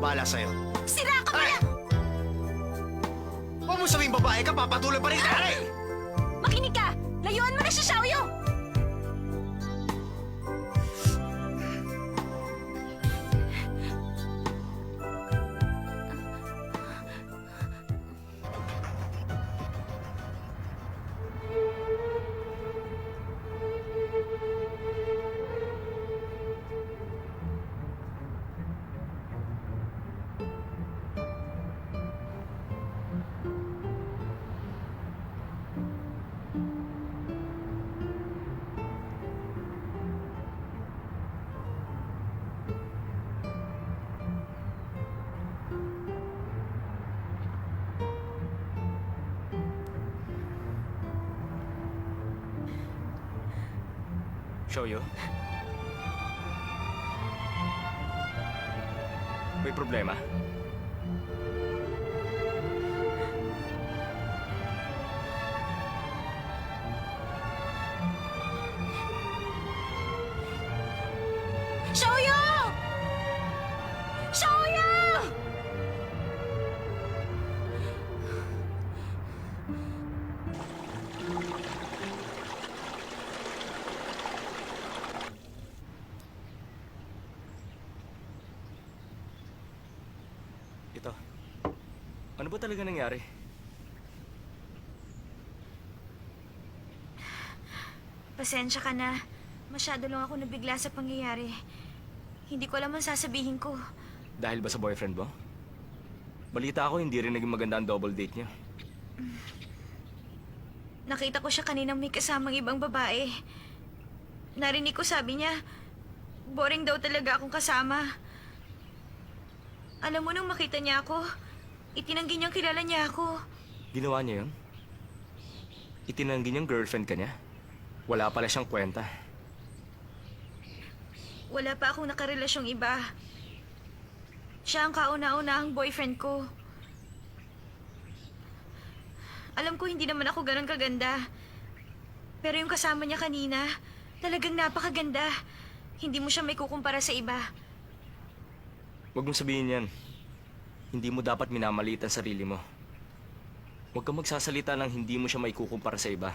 bahala sa'yo. Sira ka pala! Huwag mo sabihin babae ka, papatuloy pa rin ka, Makinig ka! Layuan mo na si Xiaoyu! Xiaoyu? May problema? Xiaoyu! Xiaoyu! Ito. Ano ba talaga nangyari? Pasensya ka na. Masyado lang ako nabigla sa pangyayari. Hindi ko alam ang sasabihin ko. Dahil ba sa boyfriend mo? Balita ako, hindi rin naging maganda ang double date niya. Nakita ko siya kaninang may kasamang ibang babae. Narinig ko sabi niya, boring daw talaga akong kasama. Alam mo nung makita niya ako, itinanggi niyang kilala niya ako. Ginawa niya yun? Itinanggi niyang girlfriend ka niya? Wala pala siyang kwenta. Wala pa akong nakarelasyong iba. Siya ang kauna-unahang boyfriend ko. Alam ko hindi naman ako ganun kaganda. Pero yung kasama niya kanina, talagang napakaganda. Hindi mo siya may kukumpara sa iba. Huwag mong sabihin yan. Hindi mo dapat minamaliit ang sarili mo. Huwag kang magsasalita ng hindi mo siya may kukumpara sa iba.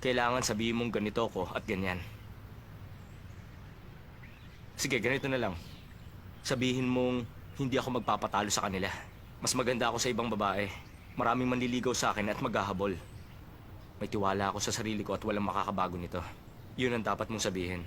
Kailangan sabihin mong ganito ko at ganyan. Sige, ganito na lang. Sabihin mong hindi ako magpapatalo sa kanila. Mas maganda ako sa ibang babae. Maraming manliligaw sa akin at maghahabol. May tiwala ako sa sarili ko at walang makakabago nito. Yun ang dapat mong sabihin.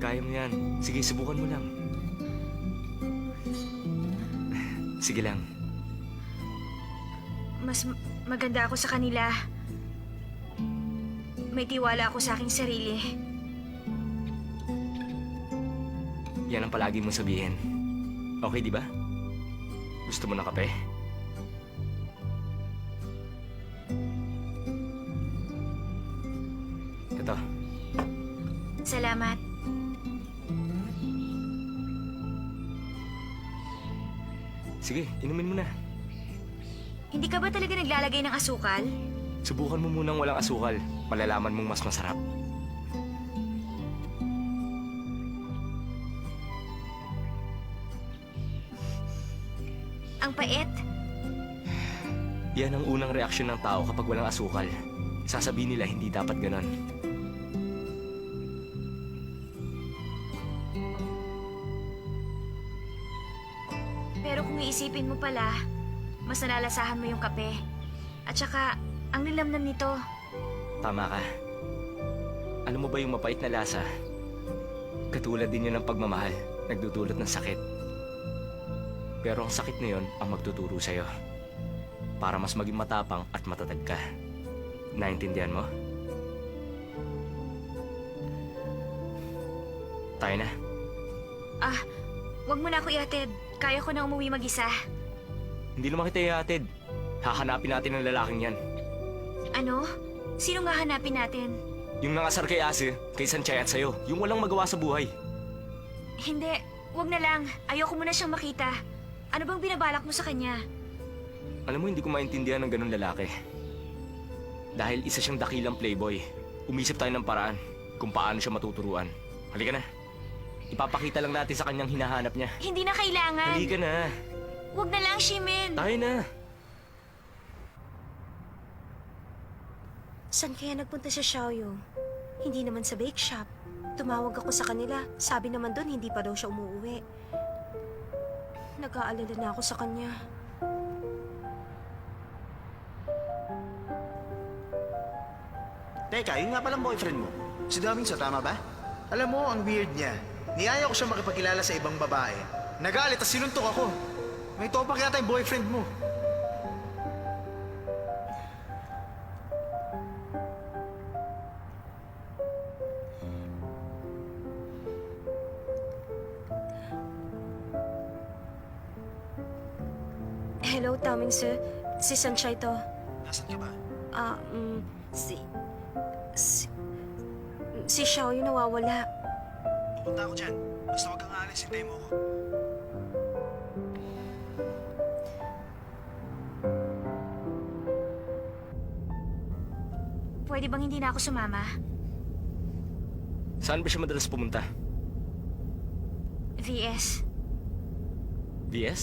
Kaya mo yan. Sige, subukan mo lang. Sige lang. Mas maganda ako sa kanila. May tiwala ako sa aking sarili. Yan ang palagi mong sabihin. Okay, di ba? Gusto mo ng kape? Ito. Salamat. Sige, inumin mo na. Hindi ka ba talaga naglalagay ng asukal? Subukan mo munang walang asukal. Malalaman mong mas masarap. Ang pait. Yan ang unang reaksyon ng tao kapag walang asukal. Sasabihin nila hindi dapat ganon. Pero kung iisipin mo pala, mas nalalasahan mo yung kape. At saka, ang nilamnam nito. Tama ka. Alam mo ba yung mapait na lasa? Katulad din yun ng pagmamahal, nagdudulot ng sakit. Pero ang sakit na yun ang magtuturo sa'yo. Para mas maging matapang at matatag ka. Naintindihan mo? Tayo na. Ah, wag mo na ako ihatid. Kaya ko na umuwi mag-isa. Hindi naman kita ihatid. Hahanapin natin ang lalaking yan. Ano? Sino nga hanapin natin? Yung nangasar kay Ase, kay Sanchay at sa'yo. Yung walang magawa sa buhay. Hindi, wag na lang. Ayoko muna siyang makita. Ano bang binabalak mo sa kanya? Alam mo, hindi ko maintindihan ng ganun lalaki. Dahil isa siyang dakilang playboy. Umisip tayo ng paraan kung paano siya matuturuan. Halika na. Ipapakita lang natin sa kanyang hinahanap niya. Hindi na kailangan. Halika na. Huwag na lang, Shimin. Tayo na. Saan kaya nagpunta si Xiaoyu? Hindi naman sa bake shop. Tumawag ako sa kanila. Sabi naman doon, hindi pa daw siya umuwi. Nag-aalala na ako sa kanya. Teka, yun nga palang boyfriend mo. Si Daming tama ba? Alam mo, ang weird niya. Niyaya ko siya makipagkilala sa ibang babae. Nagalit at sinuntok ako. May topak yata yung boyfriend mo. Hello, Taming sir. Si Sunshine to. Nasaan ka ba? Si... Si Xiaoyu nawawala. Pupunta ako dyan. Basta wag kang aalis, hintayin mo ako. Pwede bang hindi na ako sumama? Saan ba siya madalas pumunta? VS. VS?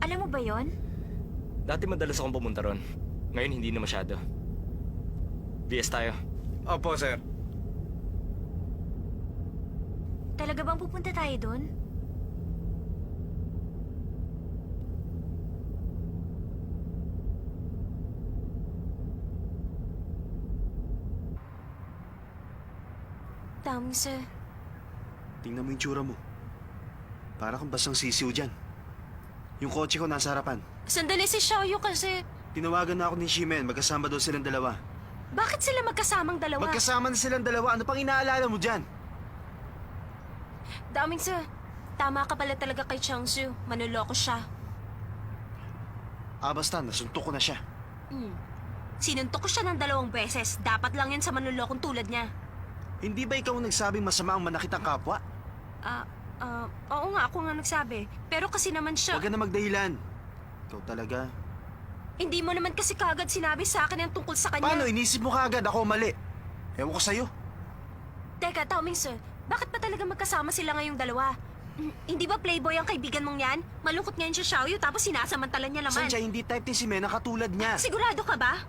Alam mo ba yon? Dati madalas akong pumunta ron. Ngayon hindi na masyado. VS tayo. Opo, sir. Talaga bang pupunta tayo doon? Taming sir. Tingnan mo yung tsura mo. Para kang basang sisiw dyan. Yung kotse ko nasa harapan. Sandali si Xiaoyu kasi... Tinawagan na ako ni Shimen. Magkasama daw silang dalawa. Bakit sila magkasamang dalawa? Magkasama na silang dalawa. Ano pang inaalala mo dyan? Daming sir. Tama ka pala talaga kay Changsu. Manuloko siya. Basta, nasuntok ko na siya. Sinuntok ko siya ng 2 beses. Dapat lang yan sa manlulokong tulad niya. Hindi ba ikaw ang nagsabing masama ang manakit ang kapwa? Oo nga, ako nga nagsabi. Pero kasi naman siya... Huwag ka na magdahilan. Ikaw talaga. Hindi mo naman kasi kagad sinabi sa akin ang tungkol sa kanya. Paano? Inisip mo kaagad ako mali. Ewan ko sa'yo. Teka, Taming sir. Bakit ba talaga magkasama sila ngayong dalawa? Hindi ba playboy ang kaibigan mong yan? Malungkot ngayon siya Xiaoyu tapos sinasamantalan niya naman. Sansya, hindi type ni si Mena katulad niya. Sigurado ka ba?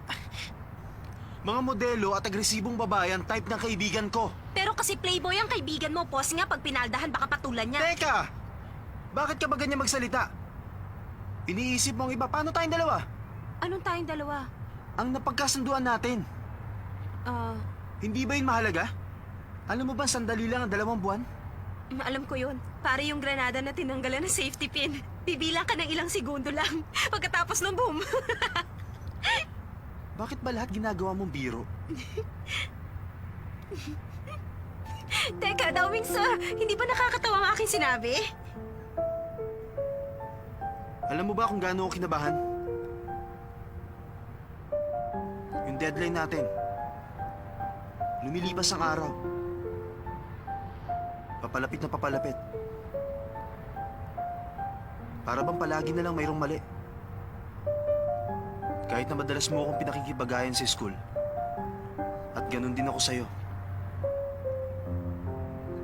Mga modelo at agresibong babae ang type ng kaibigan ko. Pero kasi playboy ang kaibigan mo, boss nga pag pinaldahan baka patulan niya. Teka! Bakit ka ba ganyan magsalita? Iniisip mo ang iba, paano tayong dalawa? Anong tayong dalawa? Ang napagkasunduan natin. Hindi ba yun mahalaga? Alam mo ba sandali lang ang 2 buwan? Alam ko yun. Para yung granada na tinanggalan ng safety pin. Bibilang ka ng ilang segundo lang. Pagkatapos ng boom. Bakit ba lahat ginagawa mong biro? Teka, Daming sir. Hindi ba nakakatawa ang aking sinabi? Alam mo ba kung gaano ako kinabahan? Yung deadline natin. Lumilipas ang araw. Papalapit na papalapit. Para bang palagi na lang mayroong mali. Kahit na madalas mo akong pinakikibagayan sa school. At ganun din ako sa'yo.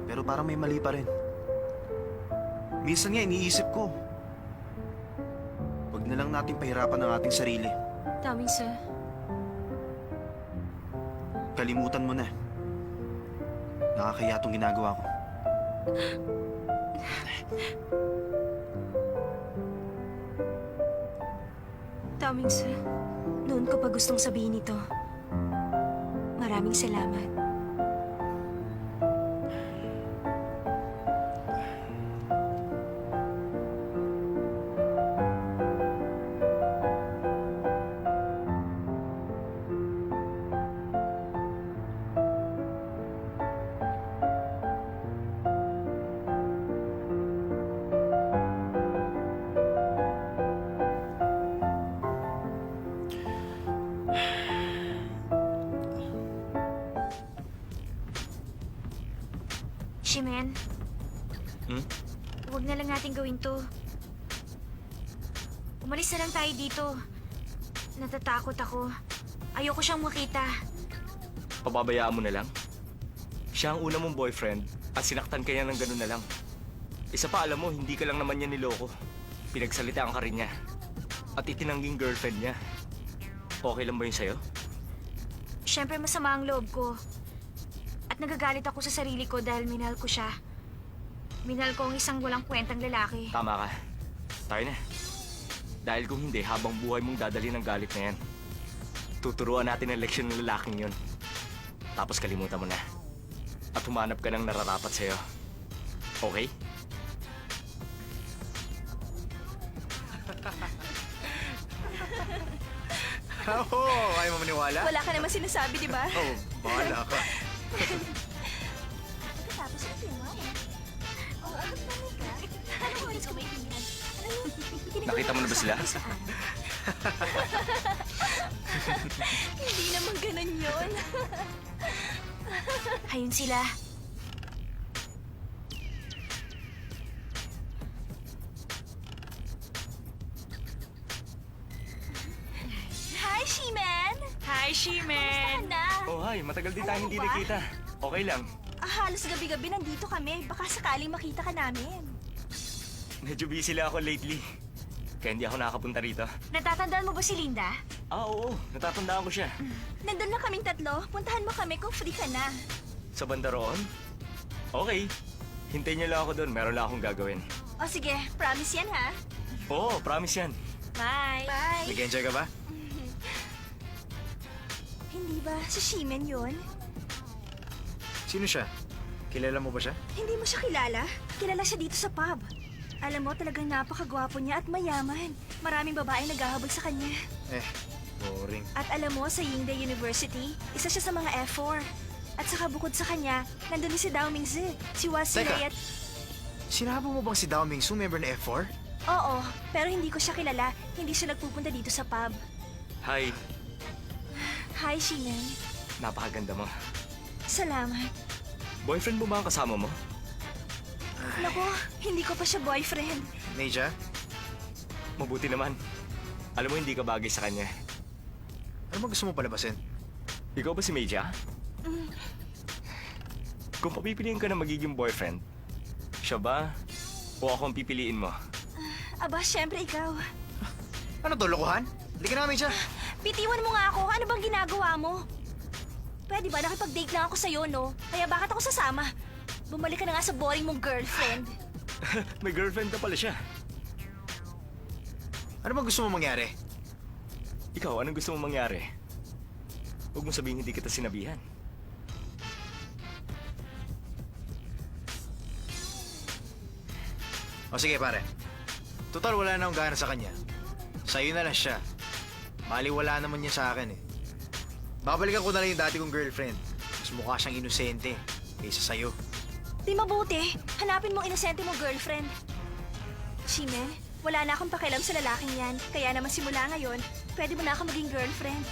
Pero parang may mali pa rin. Minsan nga iniisip ko, wag na lang natin pahirapan ang ating sarili. Daming sir. Kalimutan mo na. Nakakaya itong ginagawa ko. Daming sir. Noon ko pa gustong sabihin ito. Maraming salamat. Shimen, huwag na lang natin gawin to. Umalis na lang tayo dito. Natatakot ako. Ayoko siyang makita. Pababayaan mo na lang? Siya ang una mong boyfriend at sinaktan ka niya ng ganun na lang. Isa pa, alam mo, hindi ka lang naman niya niloko. Pinagsalitaan ka rin niya. At itinangging girlfriend niya. Okay lang ba yun sa'yo? Siyempre masama ang loob ko. At nagagalit ako sa sarili ko dahil minahal ko siya. Minahal ko ang isang walang kwentang lalaki. Tama ka. Tayo na. Dahil kung hindi, habang buhay mong dadali ng galit na yan. Tuturuan natin ang leksyon ng lalaking yun. Tapos kalimutan mo na. At humanap ka ng nararapat sa'yo. Okay? Oo, ayaw mo maniwala? Wala ka naman sinasabi, di ba? Oo, bahala ka. Tapos ito yung wine. Oo, ano talaga? Ano mo, ikaw maintindihan. Nakita mo na ba sila? Hindi naman ganun yun. Ayun sila. Hi, She-Man! Hi, Kamusta She-Man! na? Oh, hi. Matagal din tayo Alam mo hindi ba? nakita. Okay lang. Halos gabi-gabi nandito kami. Baka sakaling makita ka namin. Medyo busy lang ako lately. Kaya hindi ako nakakapunta rito. Natatandaan mo ba si Linda? Ah, oo. Natatandaan ko siya. Nandun lang kaming tatlo. Puntahan mo kami kung free ka na. Sa banda roon? Okay. Hintayin niyo lang ako doon. Meron lang akong gagawin. O sige, promise yan ha. Oo, promise yan. Bye! Bye! Nag-enjoy ka ba? Hindi ba si She-Man yun? Sino siya? Kilala mo ba siya? Hindi mo siya kilala? Kilala siya dito sa pub. Alam mo, talagang napakagwapo niya at mayaman. Maraming babae naghahabol sa kanya. Boring. At alam mo, sa Yingde University, isa siya sa mga F4. At saka bukod sa kanya, nandun din si Dao Mingzi, si Wasi Teka. Lei at... Sinabo mo bang si Dao Mingsu, member ng F4? Oo, pero hindi ko siya kilala. Hindi siya nagpupunta dito sa pub. Hi. Hi, She-Man. Napakaganda mo. Salamat. Boyfriend mo ba ang kasama mo? Naku, hindi ko pa siya boyfriend. Neja? Mabuti naman. Alam mo, hindi ka bagay sa kanya. Ano ba gusto mo palabasin? Ikaw ba si Meja? Kung papipiliin ka na magiging boyfriend, siya ba o ako ang pipiliin mo? Aba, syempre ikaw. Ano to, lokohan? Hindi ka namin siya. Bitiwan mo nga ako. Ano bang ginagawa mo? Pwede ba nakipag-date lang ako sa'yo, no? Kaya bakit ako sasama? Bumalik ka na nga sa boring mong girlfriend. May girlfriend ka pala siya. Ano bang gusto mo mangyari? Ikaw, anong gusto mong mangyari? Huwag mong sabihin hindi kita sinabihan. O sige pare. Total wala na akong gana sa kanya. Sa'yo na lang siya. Maliwala naman niya sa akin eh. Babalikan ko na lang yung dati kong girlfriend. Mas mukha siyang inosente kaysa sa'yo. Di mabuti. Hanapin mong inosente mong girlfriend. Shime, wala na akong pakialam sa lalaking yan. Kaya naman simula ngayon, pwede mo na ako maging girlfriend.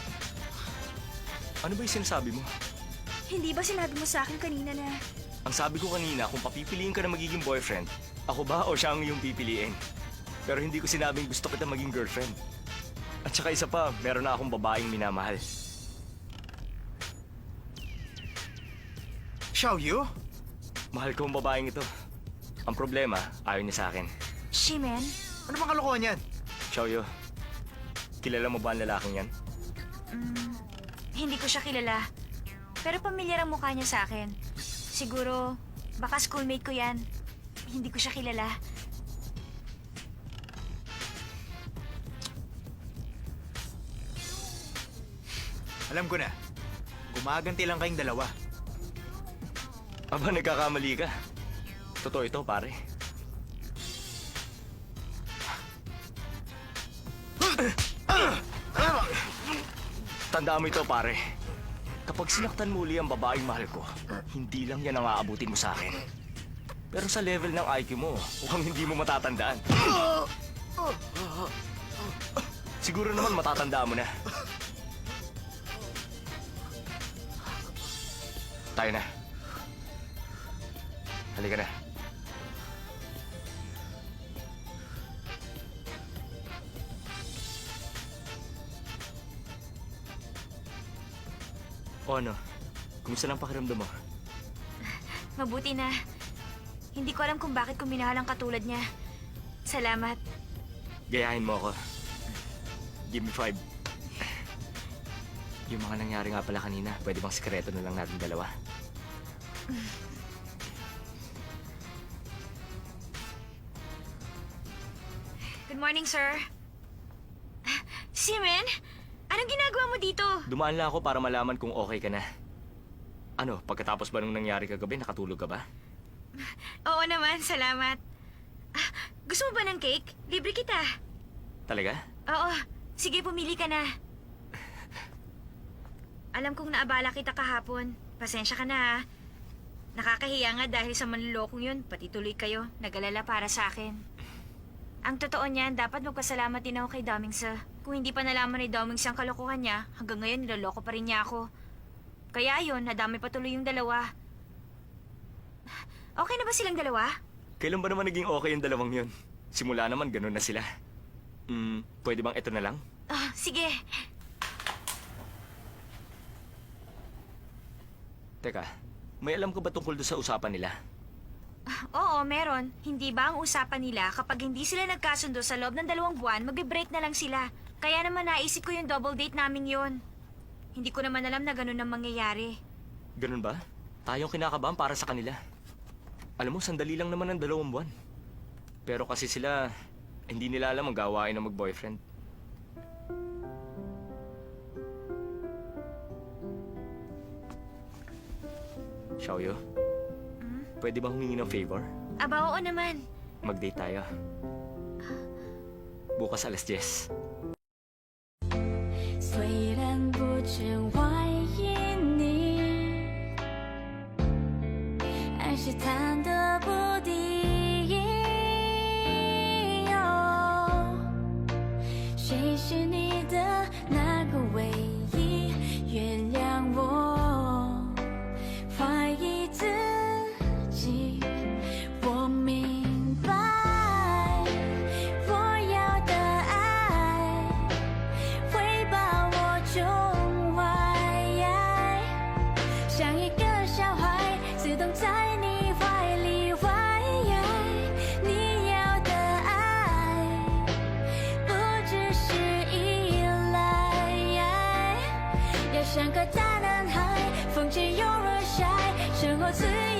Ano ba yung sinasabi mo? Hindi ba sinabi mo sa akin kanina na... Ang sabi ko kanina, kung papipiliin ka na magiging boyfriend, ako ba o siya ang iyong pipiliin? Pero hindi ko sinabing gusto kita maging girlfriend. At saka isa pa, meron na akong babaeng minamahal. Xiaoyu? Mahal ko ang babaeng ito. Ang problema, ayaw niya sa akin. She-Man? Ano bang kalokohan yan? Xiaoyu, kilala mo ba ang lalaking yan? Hindi ko siya kilala. Pero pamilyar ang mukha niya sa akin. Siguro, baka schoolmate ko yan. Hindi ko siya kilala. Alam ko na. Gumaganti lang kayong dalawa. Aba, nagkakamali ka. Totoo ito, pare. Tandaan mo ito, pare. Kapag sinaktan muli ang babaeng mahal ko, hindi lang yan ang aabutin mo sa akin. Pero sa level ng IQ mo, mukhang hindi mo matatandaan. Siguro naman matatandaan mo na. Tayo na. Halika na. O ano? Kumusta lang pakiramdam mo? Mabuti na. Hindi ko alam kung bakit ko minahal ang katulad niya. Salamat. Gayahin mo ako. Give me 5. Yung mga nangyari nga pala kanina, pwede bang sikreto na lang natin dalawa? Good morning, sir. Simen, anong ginagawa mo dito? Dumaan lang ako para malaman kung okay ka na. Ano, pagkatapos ba nung nangyari kagabi, nakatulog ka ba? Oo naman, salamat. Gusto mo ba ng cake? Libre kita. Talaga? Oo, sige pumili ka na. Alam kong naabala kita kahapon. Pasensya ka na ha. Nakakahiya nga dahil sa manlulokong yun, pati tuloy kayo, nag-alala para sa akin. Ang totoo niyan, dapat magpasalamat din ako kay Domingsa. Kung hindi pa nalaman ni Domingsa ang kalokohan niya, hanggang ngayon niloloko pa rin niya ako. Kaya ayun, nadami pa tuloy yung dalawa. Okay na ba silang dalawa? Kailan ba naman naging okay yung dalawang yun? Simula naman, ganun na sila. Pwede bang ito na lang? Sige. Teka, may alam ka ba tungkol doon sa usapan nila? Oo, meron. Hindi ba ang usapan nila kapag hindi sila nagkasundo sa loob ng 2 buwan, magbe-break na lang sila. Kaya naman naisip ko yung double date namin yon. Hindi ko naman alam na ganun ang mangyayari. Ganun ba? Tayong kinakabahan para sa kanila. Alam mo, sandali lang naman ang 2 buwan. Pero kasi sila, hindi nila alam ang gawain ng mag-boyfriend. Xiaoyo, pwede bang humingi ng favor? Aba, oo naman. Mag-date tayo. Bukas alas 10. 虽然不知外因你，爱是贪得不敌。谁是你的那个唯一？原谅我怀疑自己。我明白，我要的爱会把我宠坏，像一个小孩自动在你怀里怀。你要的爱不只是依赖，要像个大男孩，风吹又日晒，生活自由。